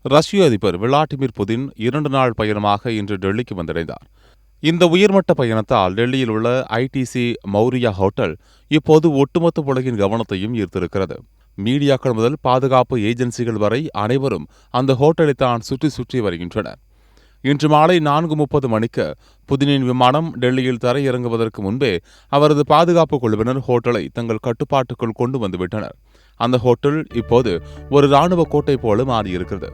ரஷ்ய அதிபர் Vladimir Putin 2 நாள் பயணமாக இன்று டெல்லிக்கு வந்தடைந்தார். இந்த உயர்மட்ட பயணத்தால் டெல்லியில் உள்ள ஐடிசி மௌரியா ஹோட்டல் இப்போது ஒட்டுமொத்த உலகின் கவனத்தையும் ஈர்த்திருக்கிறது. மீடியாக்கள் முதல் பாதுகாப்பு ஏஜென்சிகள் வரை அனைவரும் அந்த ஹோட்டலை தான் சுற்றி சுற்றி வருகின்றனர். இன்று மாலை 4:30 மணிக்கு புதினின் விமானம் டெல்லியில் தரையிறங்குவதற்கு முன்பே அவரது பாதுகாப்பு குழுவினர் ஹோட்டலை தங்கள் கட்டுப்பாட்டுக்குள் கொண்டு வந்துவிட்டனர். அந்த ஹோட்டல் இப்போது ஒரு ராணுவ கோட்டை போல மாறியிருக்கிறது.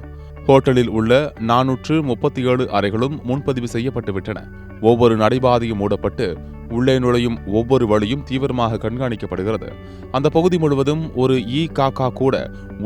ஹோட்டலில் உள்ள 437 அறைகளும் முன்பதிவு செய்யப்பட்டுவிட்டன. ஒவ்வொரு நடைபாதையும் மூடப்பட்டு உள்ளே நுழையும் ஒவ்வொரு வழியும் தீவிரமாக கண்காணிக்கப்படுகிறது. அந்த பகுதி முழுவதும் ஒரு காக்கா கூட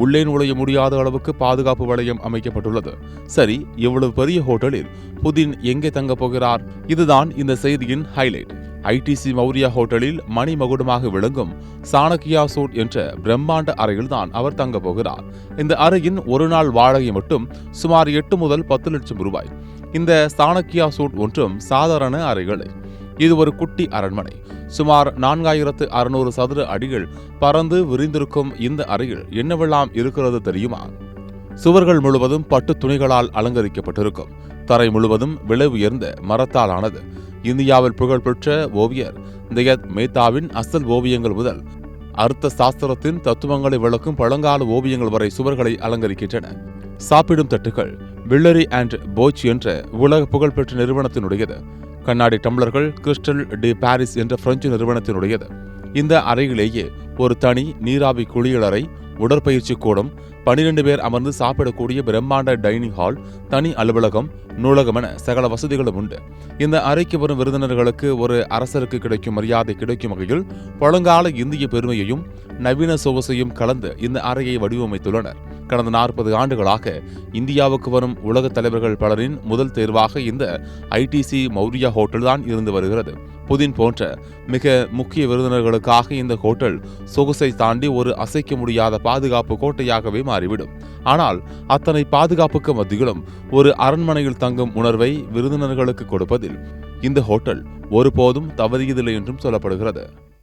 உள்ளே நுழைய முடியாத அளவுக்கு பாதுகாப்பு வளையம் அமைக்கப்பட்டுள்ளது. சரி, இவ்வளவு பெரிய ஹோட்டலில் புதின் எங்கே தங்கப் போகிறார்? இதுதான் இந்த செய்தியின் ஹைலைட். ஐடிசி மௌரியா ஹோட்டலில் மணிமகுடமாக விளங்கும் சாணக்கியா சூட் என்ற பிரம்மாண்ட அறையில்தான் அவர் தங்கப் போகிறார். இந்த அறையின் ஒரு நாள் வாடகை மட்டும் சுமார் 8 முதல் 10 லட்சம் ரூபாய். இந்த சாணக்கியா சூட் ஒன்றும் சாதாரண அறைகளை. இது ஒரு குட்டி அரண்மனை. சுமார் 4600 சதுர அடிகள் பறந்து விரிந்திருக்கும் இந்த அறையில் என்னவெல்லாம் இருக்கிறது தெரியுமா? சுவர்கள் முழுவதும் பட்டு துணிகளால் அலங்கரிக்கப்பட்டிருக்கும். தரை முழுவதும் விலை உயர்ந்த மரத்தால் ஆனது. இந்தியாவில் புகழ்பெற்ற ஓவியர் தயத் மேத்தாவின் அசல் ஓவியங்கள் முதல் அர்த்த சாஸ்திரத்தின் தத்துவங்களை விளக்கும் பழங்கால ஓவியங்கள் வரை சுவர்களை அலங்கரிக்கின்றன. சாப்பிடும் தட்டுகள் வில்லரி அண்ட் போச் என்ற உலக புகழ்பெற்ற நிறுவனத்தினுடையது. கண்ணாடி டம்ளர்கள் கிறிஸ்டல் டி பாரிஸ் என்ற பிரெஞ்சு நிறுவனத்தினுடையது. இந்த அறையிலேயே ஒரு தனி நீராவி குளியலறை, உடற்பயிற்சி கூடம், 12 பேர் அமர்ந்து சாப்பிடக்கூடிய பிரம்மாண்ட டைனிங் ஹால், தனி அலுவலகம், நூலகம் என சகல வசதிகளும் உண்டு. இந்த அறைக்கு வரும் விருந்தினர்களுக்கு ஒரு அரசருக்கு கிடைக்கும் மரியாதை கிடைக்கும் வகையில் பழங்கால இந்திய பெருமையையும் நவீன சொகுசையும் கலந்து இந்த அறையை வடிவமைத்துள்ளனர். கடந்த 40 ஆண்டுகளாக இந்தியாவுக்கு வரும் உலக தலைவர்கள் பலரின் முதல் தேர்வாக இந்த ஐடிசி மௌரியா ஹோட்டல் தான் இருந்து வருகிறது. புதின் போன்ற மிக முக்கிய விருந்தினர்களுக்காக இந்த ஹோட்டல் சொகுசை தாண்டி ஒரு அசைக்க முடியாத பாதுகாப்பு கோட்டையாகவே மாறிவிடும். ஆனால் அத்தனை பாதுகாப்புக்கு மத்தியிலும் ஒரு அரண்மனையில் தங்கும் உணர்வை விருந்தினர்களுக்கு கொடுப்பதில் இந்த ஹோட்டல் ஒருபோதும் தவறியதில்லை என்றும் சொல்லப்படுகிறது.